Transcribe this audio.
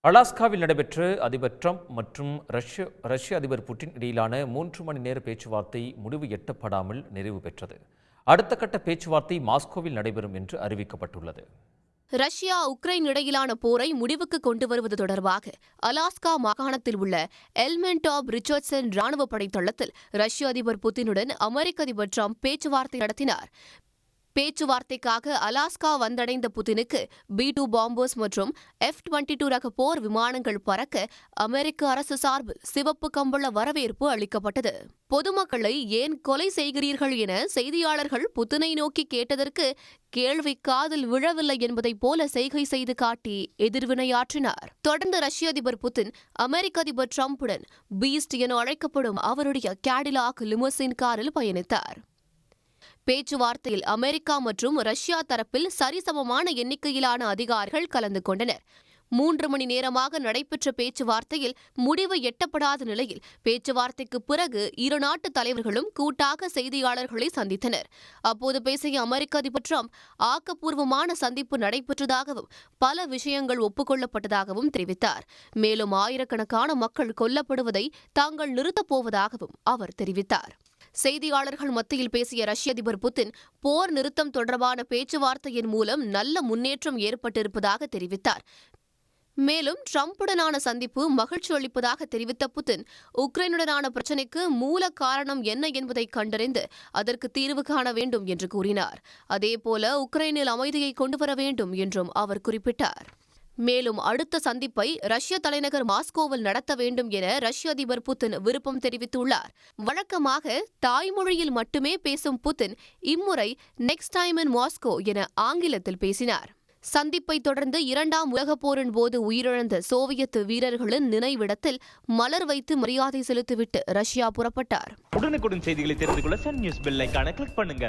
அலாஸ்காவில் நடைபெற்ற அதிபர் ட்ரம்ப் மற்றும் ரஷ்ய அதிபர் புட்டின் இடையிலான 3 மணி நேர பேச்சுவார்த்தை முடிவு எட்டப்படாமல் நிறைவு பெற்றது. அடுத்த கட்ட பேச்சுவார்த்தை மாஸ்கோவில் நடைபெறும் என்று அறிவிக்கப்பட்டுள்ளது. ரஷ்யா உக்ரைன் இடையிலான போரை முடிவுக்கு கொண்டு வருவது தொடர்பாக அலாஸ்கா மாகாணத்தில் உள்ள எல்மென்டாப் ரிச்சர்ட்சன் ராணுவ படைத்தளத்தில் ரஷ்ய அதிபர் புட்டினுடன் அமெரிக்க அதிபர் ட்ரம்ப் பேச்சுவார்த்தை நடத்தினார். பேச்சுவார்த்தைக்காக அலாஸ்கா வந்தடைந்த புட்டினுக்கு B-2 பாம்பர்ஸ் மற்றும் F-22 ரக போர் விமானங்கள் பறக்க அமெரிக்க அரசு சார்பில் சிவப்பு கம்பள வரவேற்பு அளிக்கப்பட்டது. பொதுமக்களை ஏன் கொலை செய்கிறீர்கள் என செய்தியாளர்கள் புட்டினை நோக்கி கேட்டதற்கு கேள்வி காதில் விழவில்லை என்பதைப் போல செய்கை செய்து காட்டி எதிர்வினையாற்றினார். தொடர்ந்து ரஷ்ய அதிபர் புட்டின் அமெரிக்க அதிபர் ட்ரம்புடன் பீஸ்ட் என அழைக்கப்படும் அவருடைய கேடிலாக் லிமோசின் காரில் பயணித்தார். பேச்சுவார்த்தையில் அமெரிக்கா மற்றும் ரஷ்யா தரப்பில் சரிசமமான எண்ணிக்கையிலான அதிகாரிகள் கலந்து கொண்டனர். 3 மணி நேரமாக நடைபெற்ற பேச்சுவார்த்தையில் முடிவு எட்டப்படாத நிலையில் பேச்சுவார்த்தைக்கு பிறகு இரு நாட்டு தலைவர்களும் கூட்டாக செய்தியாளர்களை சந்தித்தனர். அப்போது பேசிய அமெரிக்க அதிபர் ட்ரம்ப் ஆக்கப்பூர்வமான சந்திப்பு நடைபெற்றதாகவும் பல விஷயங்கள் ஒப்புக்கொள்ளப்பட்டதாகவும் தெரிவித்தார். மேலும் ஆயிரக்கணக்கான மக்கள் கொல்லப்படுவதை தாங்கள் நிறுத்தப் போவதாகவும் அவர் தெரிவித்தார். செய்தியாளர்கள் மத்தியில் பேசிய ரஷ்ய அதிபர் புட்டின் போர் நிறுத்தம் தொடர்பான பேச்சுவார்த்தையின் மூலம் நல்ல முன்னேற்றம் ஏற்பட்டிருப்பதாக தெரிவித்தார். மேலும் ட்ரம்புடனான சந்திப்பு மகிழ்ச்சி அளிப்பதாக தெரிவித்த புட்டின் உக்ரைனுடனான பிரச்சினைக்கு மூல காரணம் என்ன என்பதை கண்டறிந்து அதற்கு தீர்வு காண வேண்டும் என்று கூறினார். அதேபோல உக்ரைனில் அமைதியை கொண்டுவர வேண்டும் என்றும் அவர் குறிப்பிட்டார். மேலும் அடுத்த சந்திப்பை ரஷ்ய தலைநகர் மாஸ்கோவில் நடத்த வேண்டும் என ரஷ்ய அதிபர் புட்டின் விருப்பம் தெரிவித்துள்ளார். வழக்கமாக தாய்மொழியில் மட்டுமே பேசும் புட்டின் இம்முறை நெக்ஸ்ட் டைம் இன் மாஸ்கோ என ஆங்கிலத்தில் பேசினார். சந்திப்பை தொடர்ந்து 2ஆம் உலகப் போரின் போது உயிரிழந்த சோவியத் வீரர்களின் நினைவிடத்தில் மலர் வைத்து மரியாதை செலுத்திவிட்டு ரஷ்யா புறப்பட்டார். உடனுக்குடன் செய்திகளை தெரிந்து கொள்ள சன் நியூஸ் பெல் ஐகானை கிளிக் பண்ணுங்க.